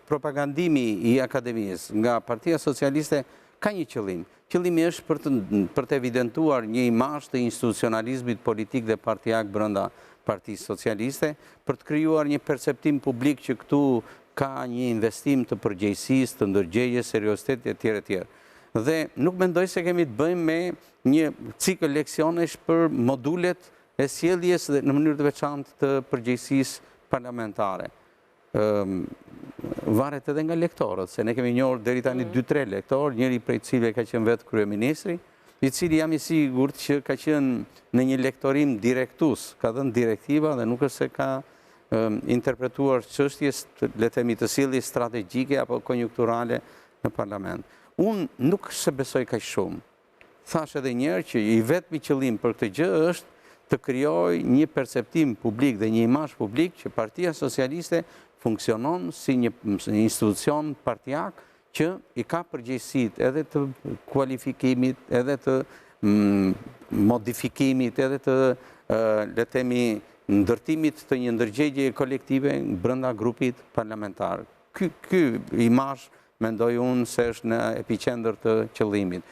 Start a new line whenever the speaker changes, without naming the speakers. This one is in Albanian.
propagandimi i akademisë nga Partia Socialiste ka një qëllim. Qëllimi është për të evidentuar një imazh të institucionalizmit politik dhe partijak brenda Partisë Socialiste, për të krijuar një perceptim publik që këtu ka një investim të përgjegjësisë, të ndërgjegjjes, seriozitetit etj. etj. Dhe nuk mendoj se kemi të bëjmë me një cikël leksionesh për modulet e sjelljes dhe në mënyrë të veçantë të përgjegjësisë parlamentare. Varet edhe nga lektorët, se ne kemi njohur deri tani 2-3 lektorë, njëri prej cilëve ka qenë vetë kryeministri, i cili jam i sigurt që ka qenë në një lektorim direktus, ka dhënë direktiva dhe nuk është se ka interpretuar çështjes, le të themi, të sjelljes strategjike apo konjunkturale në parlament. Unë nuk se besoj kaq shumë. Thash edhe një herë që i vetmi qëllim për këtë gjë është të krijojë një perceptim publik dhe një imazh publik që Partia Socialiste funksionon si një institucion partijak që i ka përgjegjësitë edhe të kualifikimit, edhe të modifikimit, edhe të, le të themi, ndërtimit të një ndërgjegje kolektive brenda grupit parlamentar. Ky imazh mendoj unë se është në epiqendër të qëllimit.